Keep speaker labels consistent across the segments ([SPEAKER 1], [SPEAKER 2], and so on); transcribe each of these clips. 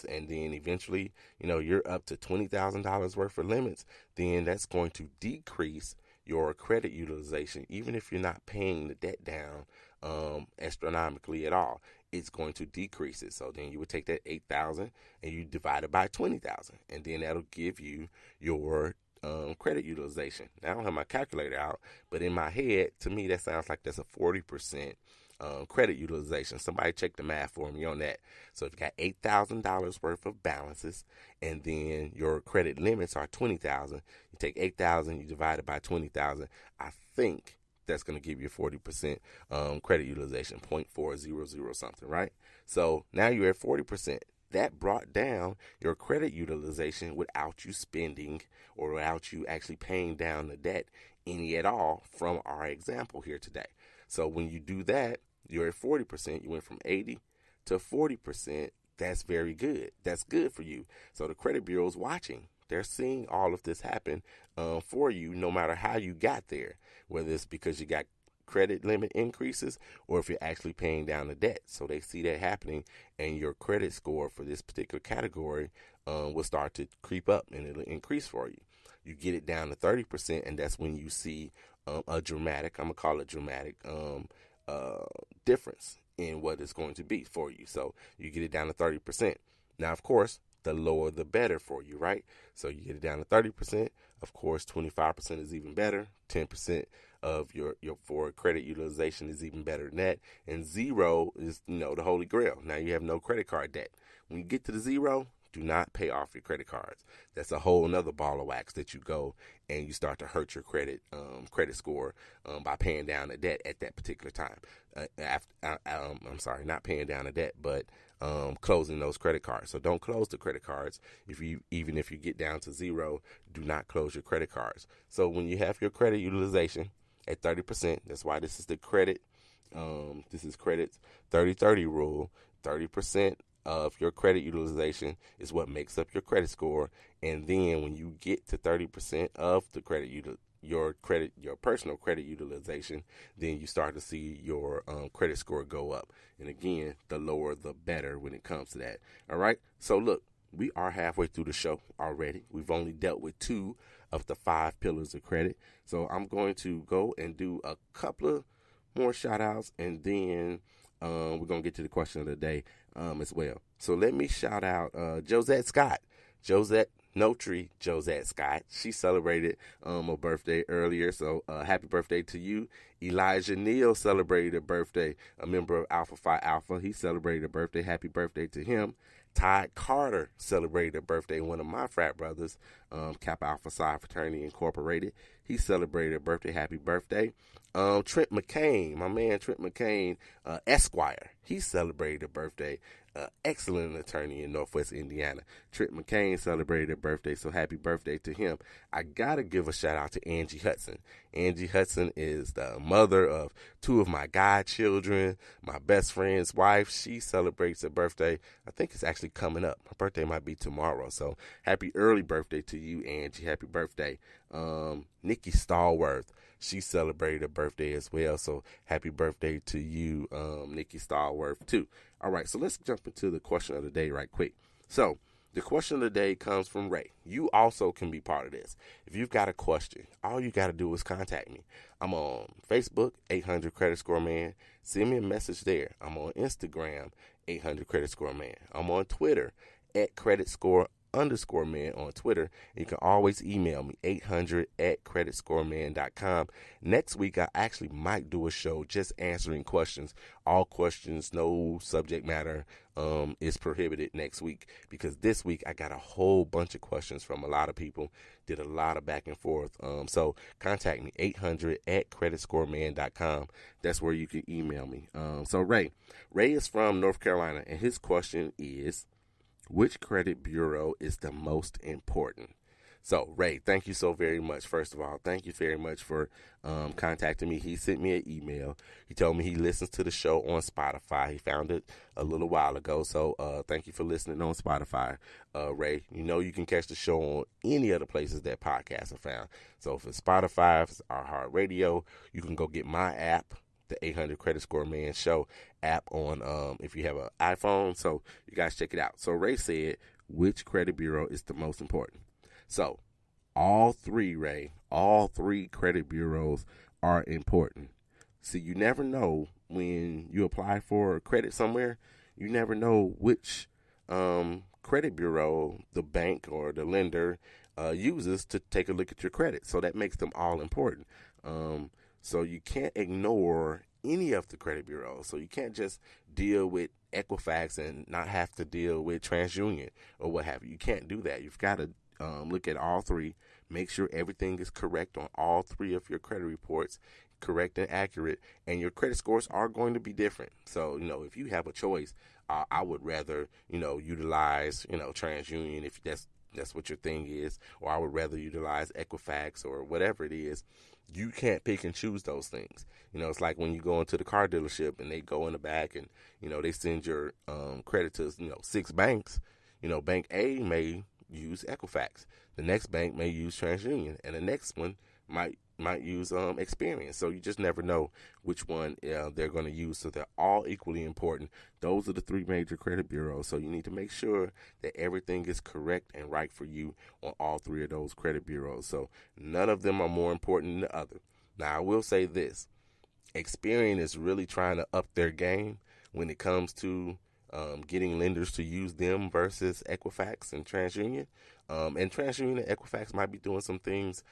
[SPEAKER 1] limits, and then eventually, you're up to $20,000 worth of limits, then that's going to decrease your credit utilization, even if you're not paying the debt down astronomically at all. It's going to decrease it. So then you would take that 8,000 and you divide it by 20,000, and then that'll give you your credit utilization. Now, I don't have my calculator out, but in my head, to me, that sounds like that's a 40% credit utilization. Somebody check the math for me on that. So if you got $8,000 worth of balances, and then your credit limits are 20,000, you take 8,000, you divide it by 20,000. I think that's going to give you 40% credit utilization, 0.400 something, right? So now you're at 40%. That brought down your credit utilization without you spending or without you actually paying down the debt any at all from our example here today. So when you do that, you're at 40%. You went from 80 to 40%. That's very good. That's good for you. So the credit bureau is watching. They're seeing all of this happen for you, no matter how you got there, whether it's because you got credit limit increases or if you're actually paying down the debt. So they see that happening, and your credit score for this particular category will start to creep up, and it'll increase for you. You get it down to 30%, and that's when you see a dramatic, I'm going to call it dramatic, difference in what it's going to be for you. So you get it down to 30%. Now, of course, the lower the better for you, right? So you get it down to 30%. Of course, 25% is even better. 10% of your for credit utilization is even better than that. And zero is, the holy grail. Now you have no credit card debt. When you get to the zero, do not pay off your credit cards. That's a whole nother ball of wax that you go and you start to hurt your credit score by paying down the debt at that particular time. I'm sorry, not paying down the debt, but closing those credit cards. So don't close the credit cards. Even if you get down to zero, do not close your credit cards. So when you have your credit utilization at 30%, that's why this is the credit. This is credit's 30-30 rule. 30% of your credit utilization is what makes up your credit score, and then when you get to 30% of the your personal credit utilization, then you start to see your credit score go up. And again, the lower the better when it comes to that. All right. So look, we are halfway through the show already. We've only dealt with 2 of the 5 pillars of credit. So I'm going to go and do a couple of more shout outs, and then we're going to get to the question of the day as well. So let me shout out Josette Scott. Josette Scott. She celebrated her birthday earlier, so happy birthday to you. Elijah Neal celebrated a birthday, a member of Alpha Phi Alpha. He celebrated a birthday. Happy birthday to him. Todd Carter celebrated a birthday, one of my frat brothers, Kappa Alpha Psi Fraternity Incorporated. He celebrated a birthday. Happy birthday. Trent McCain, my man Trent McCain, Esquire, he celebrated a birthday. Excellent attorney in Northwest Indiana. Trent McCain celebrated a birthday, so happy birthday to him. I gotta give a shout out to Angie Hudson. Angie Hudson is the mother of 2 of my godchildren, my best friend's wife. She celebrates a birthday. I think it's actually coming up. Her birthday might be tomorrow, so happy early birthday to you, Angie. Happy birthday. Nikki Stallworth, she celebrated a birthday as well, so happy birthday to you, Nikki Stallworth, too. All right, so let's jump into the question of the day right quick. So the question of the day comes from Ray. You also can be part of this. If you've got a question, all you got to do is contact me. I'm on Facebook, 800 Credit Score Man. Send me a message there. I'm on Instagram, 800 Credit Score Man. I'm on Twitter, at Credit Score _man on Twitter. You can always email me, 800@creditscoreman.com. Next week, I actually might do a show just answering questions. All questions, no subject matter is prohibited next week, because this week I got a whole bunch of questions from a lot of people. Did a lot of back and forth. So contact me, 800@creditscoreman.com. That's where you can email me. So Ray is from North Carolina, and his question is, which credit bureau is the most important? So, Ray, thank you so very much. First of all, thank you very much for contacting me. He sent me an email. He told me he listens to the show on Spotify. He found it a little while ago. So, thank you for listening on Spotify, Ray. You can catch the show on any other places that podcasts are found. So, if it's Spotify, if it's iHeartRadio, you can go get my app. the 800 Credit Score Man Show app on if you have an iPhone. So you guys check it out. So Ray said, which credit bureau is the most important? So all three, Ray, all three credit bureaus are important. See, you never know when you apply for credit somewhere, you never know which credit bureau the bank or the lender uses to take a look at your credit. So that makes them all important. So you can't ignore any of the credit bureaus. So you can't just deal with Equifax and not have to deal with TransUnion or what have you. You can't do that. You've got to look at all three, make sure everything is correct on all three of your credit reports, correct and accurate, and your credit scores are going to be different. So, if you have a choice, I would rather, utilize, TransUnion if that's what your thing is, or I would rather utilize Equifax or whatever it is. You can't pick and choose those things. It's like when you go into the car dealership and they go in the back and, they send your credit to, 6 banks. Bank A may use Equifax. The next bank may use TransUnion, and the next one might use Experian. So you just never know which one they're going to use. So they're all equally important. Those are the 3 major credit bureaus. So you need to make sure that everything is correct and right for you on all 3 of those credit bureaus. So none of them are more important than the other. Now, I will say this. Experian is really trying to up their game when it comes to getting lenders to use them versus Equifax and TransUnion. And TransUnion and Equifax might be doing some things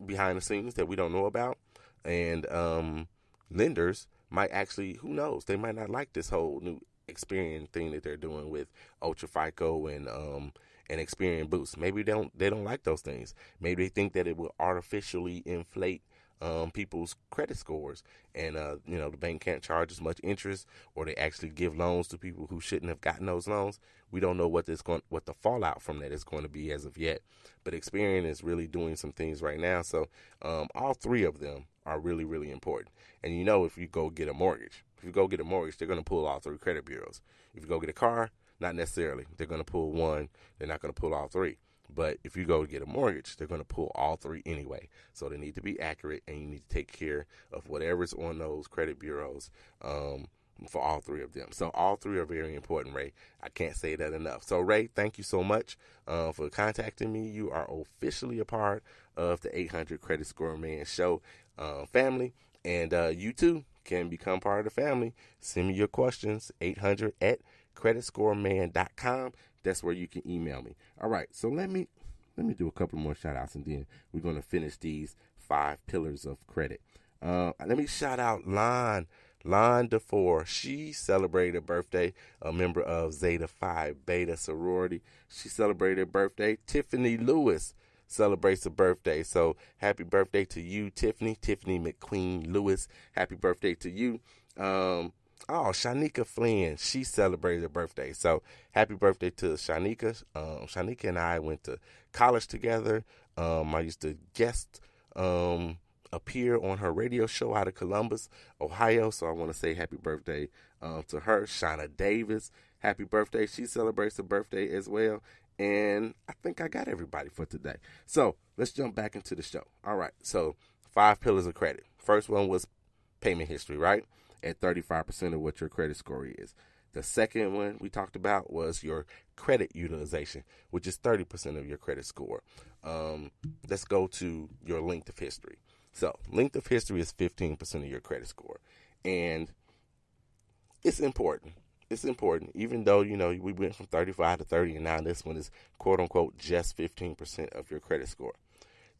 [SPEAKER 1] behind the scenes that we don't know about. And lenders might actually, who knows, they might not like this whole new Experian thing that they're doing with Ultra FICO and Experian Boost. Maybe they don't like those things. Maybe they think that it will artificially inflate people's credit scores, and the bank can't charge as much interest, or they actually give loans to people who shouldn't have gotten those loans. We don't know what the fallout from that is going to be as of yet, but Experian is really doing some things right now. So all 3 of them are really, really important. And if you go get a mortgage, they're going to pull all 3 credit bureaus. If you go get a car, not necessarily. They're going to pull one. They're not going to pull all 3. But if you go get a mortgage, they're going to pull all 3 anyway. So they need to be accurate, and you need to take care of whatever's on those credit bureaus for all 3 of them. So all 3 are very important, Ray. I can't say that enough. So, Ray, thank you so much for contacting me. You are officially a part of the 800 Credit Score Man Show family, and you too can become part of the family. Send me your questions, 800 at creditscoreman.com. That's where you can email me. All right, so let me do a couple more shout outs, and then we're going to finish these 5 pillars of credit. Let me shout out Lon DeFore. She celebrated a birthday, a member of Zeta Phi Beta sorority. She celebrated a birthday. Tiffany Lewis celebrates a birthday. So happy birthday to you, Tiffany McQueen Lewis. Happy birthday to you. Shanika Flynn, she celebrated her birthday. So happy birthday to Shanika. Shanika and I went to college together. I used to guest appear on her radio show out of Columbus, Ohio. So I want to say happy birthday to her. Shauna Davis, happy birthday. She celebrates her birthday as well. And I think I got everybody for today. So let's jump back into the show. All right. So 5 pillars of credit. First one was payment history, right? At 35% of what your credit score is. The second one we talked about was your credit utilization, which is 30% of your credit score. Let's go to your length of history. So length of history is 15% of your credit score. And it's important. It's important, even though, we went from 35 to 30, and now this one is, quote unquote, just 15% of your credit score.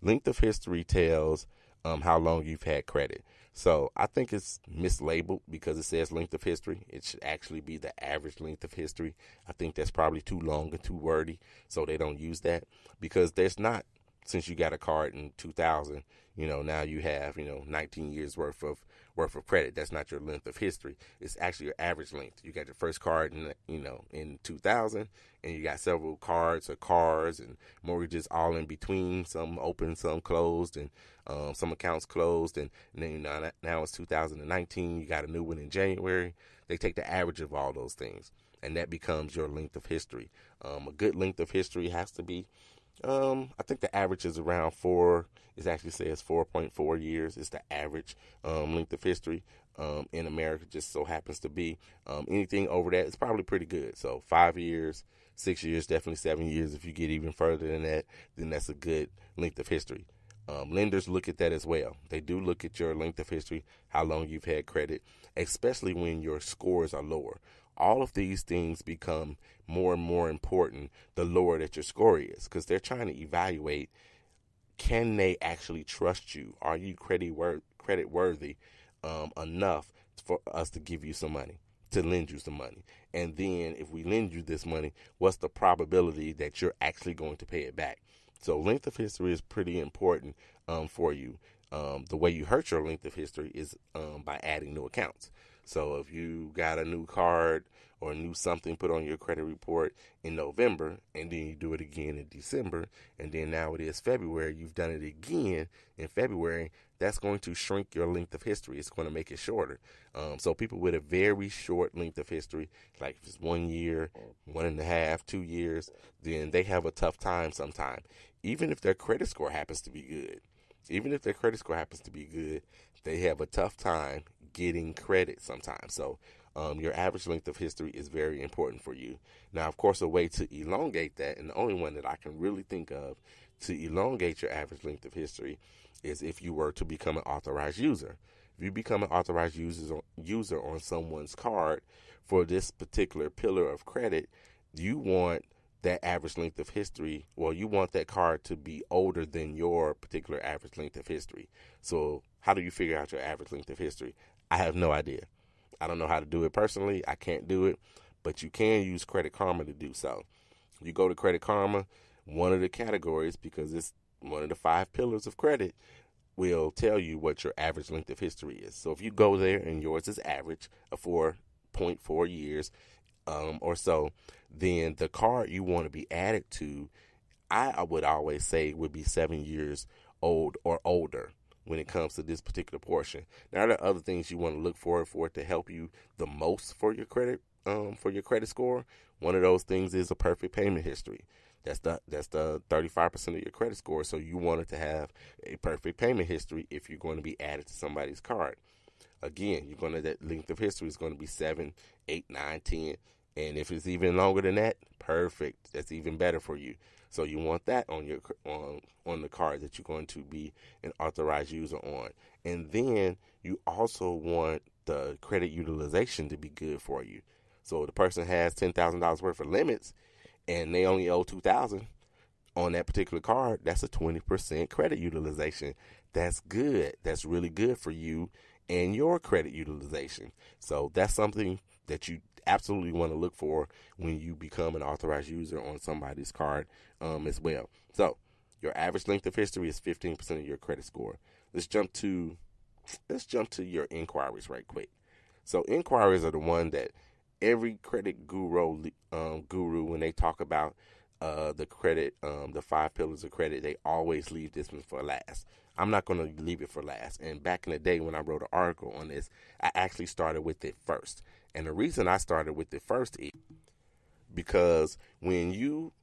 [SPEAKER 1] Length of history tells how long you've had credit. So I think it's mislabeled because it says length of history. It should actually be the average length of history. I think that's probably too long and too wordy, so they don't use that, because there's not, since you got a card in 2000, now you have, 19 years worth of credit. That's not your length of history. It's actually your average length. You got your first card in 2000, and you got several cards or cars and mortgages all in between, some open, some closed, and some accounts closed, and then now it's 2019. You got a new one in January. They take the average of all those things, and that becomes your length of history. A good length of history has to be I think the average is around four. It actually says 4.4 years is the average length of history in America. Just so happens to be anything over that is probably pretty good. So 5 years, 6 years, definitely 7 years. If you get even further than that, then that's a good length of history. Lenders look at that as well. They do look at your length of history, how long you've had credit, especially when your scores are lower. All of these things become more and more important the lower that your score is, because they're trying to evaluate, can they actually trust you? Are you credit worthy enough for us to give you some money, to lend you some money? And then if we lend you this money, what's the probability that you're actually going to pay it back? So length of history is pretty important for you. The way you hurt your length of history is by adding new accounts. So if you got a new card or a new something put on your credit report in November, and then you do it again in December, and then now it is February, you've done it again in February, that's going to shrink your length of history. It's going to make it shorter. So people with a very short length of history, like if it's 1 year, 1.5, 2 years, then they have a tough time sometimes. Even if their credit score happens to be good. They have a tough time getting credit sometimes. So your average length of history is very important for you. Now, of course, a way to elongate that, and the only one that I can really think of to elongate your average length of history is if you were to become an authorized user. If you become an authorized user on someone's card for this particular pillar of credit, you want that average length of history, well, you want that card to be older than your particular average length of history. So how do you figure out your average length of history? I have no idea. I don't know how to do it personally. I can't do it, but you can use Credit Karma to do so. You go to Credit Karma, one of the categories, because it's one of the 5 pillars of credit, will tell you what your average length of history is. So if you go there and yours is average of 4.4 years or so, then the card you want to be added to, I would always say would be 7 years old or older when it comes to this particular portion. Now, there are other things you want to look for it to help you the most for your credit score. One of those things is a perfect payment history. That's the 35% of your credit score. So you want it to have a perfect payment history if you're going to be added to somebody's card. Again, that length of history is going to be 7, 8, 9, 10. And if it's even longer than that, perfect. That's even better for you. So you want that on your on the card that you're going to be an authorized user on. And then you also want the credit utilization to be good for you. So the person has $10,000 worth of limits and they only owe $2,000 on that particular card. That's a 20% credit utilization. That's good. That's really good for you and your credit utilization. So that's something that you absolutely want to look for when you become an authorized user on somebody's card as well. So your average length of history is 15% of your credit score. Let's jump to your inquiries right quick. So inquiries are the one that every credit guru when they talk about the credit, the 5 pillars of credit, they always leave this one for last. I'm not going to leave it for last. And back in the day when I wrote an article on this, I actually started with it first. And the reason I started with it first is because when you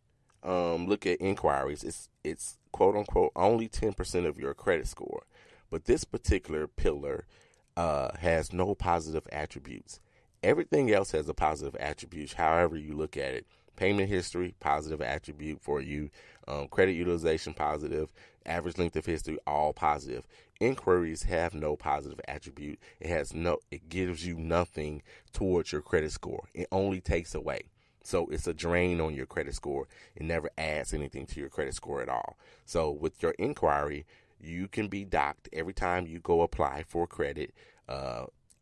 [SPEAKER 1] look at inquiries, it's quote unquote only 10% of your credit score. But this particular pillar has no positive attributes. Everything else has a positive attribute, however you look at it. Payment history, positive attribute for you. Credit utilization, positive. Average length of history, all positive. Inquiries have no positive attribute. It gives you nothing towards your credit score. It only takes away. So it's a drain on your credit score. It never adds anything to your credit score at all. So with your inquiry, you can be docked every time you go apply for credit,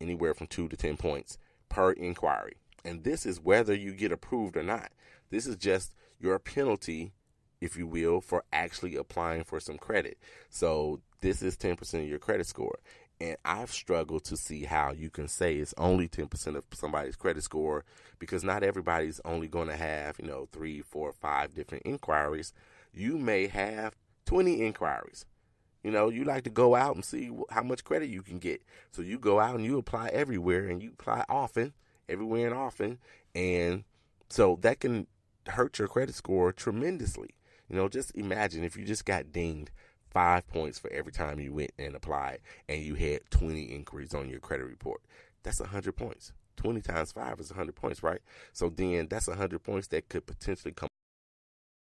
[SPEAKER 1] anywhere from 2 to 10 points per inquiry. And this is whether you get approved or not. This is just your penalty, if you will, for actually applying for some credit. So this is 10% of your credit score. And I've struggled to see how you can say it's only 10% of somebody's credit score, because not everybody's only going to have, 3, 4, 5 different inquiries. You may have 20 inquiries. You like to go out and see how much credit you can get. So you go out and you apply everywhere, and you apply everywhere and often. And so that can hurt your credit score tremendously. Just imagine if you just got dinged 5 points for every time you went and applied and you had 20 inquiries on your credit report. That's 100 points. 20 times 5 is 100 points, right? So then that's 100 points that could potentially come